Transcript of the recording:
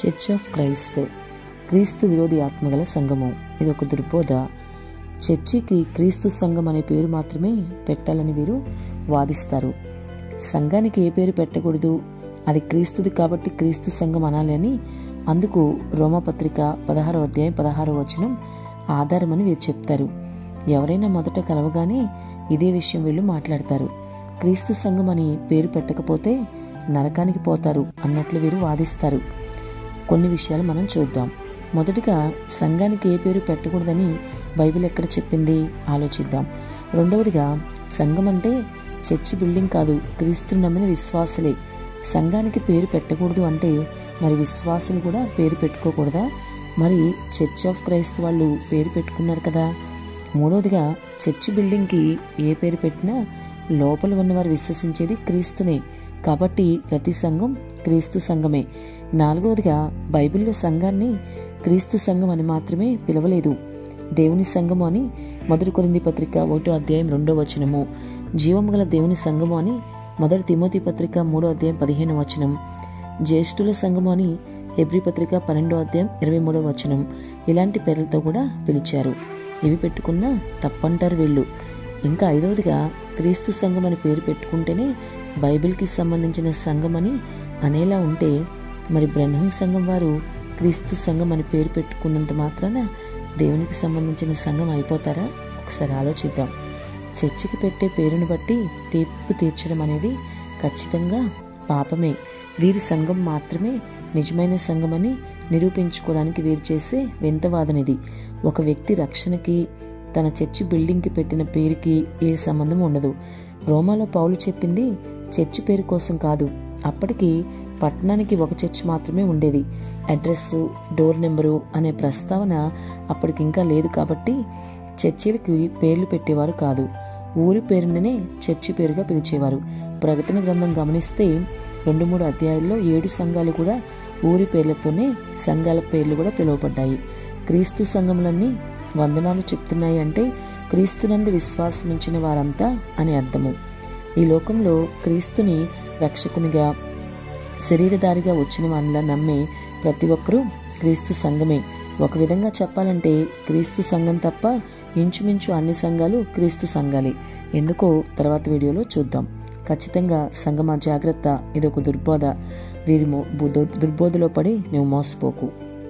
Church of Christ క్రీస్తు విరోధి ఆత్మగల సంఘము. ఇది ఒక దుర్బోధ. చర్చికి క్రీస్తు సంఘం అనే పేరు మాత్రమే పెట్టాలని వీరు వాదిస్తారు. సంఘానికి ఏ పేరు పెట్టకూడదు, అది క్రీస్తుది కాబట్టి క్రీస్తు సంఘం అనాలి అని అందుకు రోమపత్రిక 16వ అధ్యాయం 16వ వచనం ఆధారమని వీరు చెప్తారు. ఎవరైనా మొదట కలవగానే ఇదే విషయం వీళ్ళు మాట్లాడతారు. క్రీస్తు సంఘం అని పేరు పెట్టకపోతే నరకానికి పోతారు అన్నట్లు వీరు వాదిస్తారు. కొన్ని విషయాలు మనం చూద్దాం. మొదటిగా సంఘానికి ఏ పేరు పెట్టకూడదని బైబిల్ ఎక్కడ చెప్పింది ఆలోచిద్దాం. రెండవదిగా సంఘం అంటే చర్చి బిల్డింగ్ కాదు, క్రీస్తుని నమ్మిన విశ్వాసులే. సంఘానికి పేరు పెట్టకూడదు అంటే మరి విశ్వాసులు కూడా పేరు పెట్టుకోకూడదా? మరి చర్చ్ ఆఫ్ క్రైస్ట్ వాళ్ళు పేరు పెట్టుకున్నారు కదా. మూడవదిగా చర్చి బిల్డింగ్కి ఏ పేరు పెట్టినా లోపల ఉన్నవారు విశ్వసించేది క్రీస్తునే కాబట్టి ప్రతి సంఘం క్రీస్తు సంఘమే. నాలుగవదిగా బైబిల్లో సంఘాన్ని క్రీస్తు సంఘం అని మాత్రమే పిలవలేదు, దేవుని సంఘము అని 1 కొరింథీ పత్రిక 1వ అధ్యాయం 2వ వచనము, జీవము గల దేవుని సంఘము అని 1 తిమోతి పత్రిక 3వ అధ్యాయం 15వ వచనం, జ్యేష్ఠుల సంఘము అని హెబ్రీ పత్రిక 12వ అధ్యాయం 23వ వచనం ఇలాంటి పేర్లతో కూడా పిలిచారు. ఇవి పెట్టుకున్నా తప్పంటారు వీళ్ళు. ఇంకా ఐదవదిగా క్రీస్తు సంఘం అని పేరు పెట్టుకుంటేనే బైబిల్కి సంబంధించిన సంఘం అని అనేలా ఉంటే మరి బ్రహ్మం సంఘం వారు క్రీస్తు సంఘం అని పేరు పెట్టుకున్నంత మాత్రాన దేవునికి సంబంధించిన సంఘం అయిపోతారా? ఒకసారి ఆలోచిద్దాం. చర్చికి పెట్టే పేరును బట్టి తీర్పు తీర్చడం అనేది ఖచ్చితంగా పాపమే. వీరి సంఘం మాత్రమే నిజమైన సంఘమని నిరూపించుకోవడానికి వీరు చేసే వింతవాదనిది. ఒక వ్యక్తి రక్షణకి తన చర్చి బిల్డింగ్కి పెట్టిన పేరుకి ఏ సంబంధం ఉండదు. రోమాలో పౌలు చెప్పింది చర్చి పేరు కోసం కాదు. అప్పటికి పట్టణానికి ఒక చర్చి మాత్రమే ఉండేది. అడ్రస్సు, డోర్ నెంబరు అనే ప్రస్తావన అప్పటికి ఇంకా లేదు కాబట్టి చర్చిలకి పేర్లు పెట్టేవారు కాదు. ఊరి పేరునే చర్చి పేరుగా పిలిచేవారు. ప్రకటన గ్రంథం గమనిస్తే 2-3 అధ్యాయాల్లో 7 సంఘాలు కూడా ఊరి పేర్లతోనే సంఘాల పేర్లు కూడా పిలువబడ్డాయి. క్రీస్తు సంఘములన్నీ వందనాలు చెప్తున్నాయి అంటే క్రీస్తునందు విశ్వాసం ఉంచిన వారంతా అని అర్థము. ఈ లోకంలో క్రీస్తుని రక్షకునిగా శరీరధారిగా వచ్చిన వానిలా నమ్మే ప్రతి ఒక్కరూ క్రీస్తు సంఘమే. ఒక విధంగా చెప్పాలంటే క్రీస్తు సంఘం తప్ప ఇంచుమించు అన్ని సంఘాలు క్రీస్తు సంఘాలే. ఎందుకో తర్వాత వీడియోలో చూద్దాం. ఖచ్చితంగా సంఘమా జాగ్రత్త, ఇదొక దుర్బోధ. వీరి దుర్బోధలో పడి నువ్వు మోసపోకు.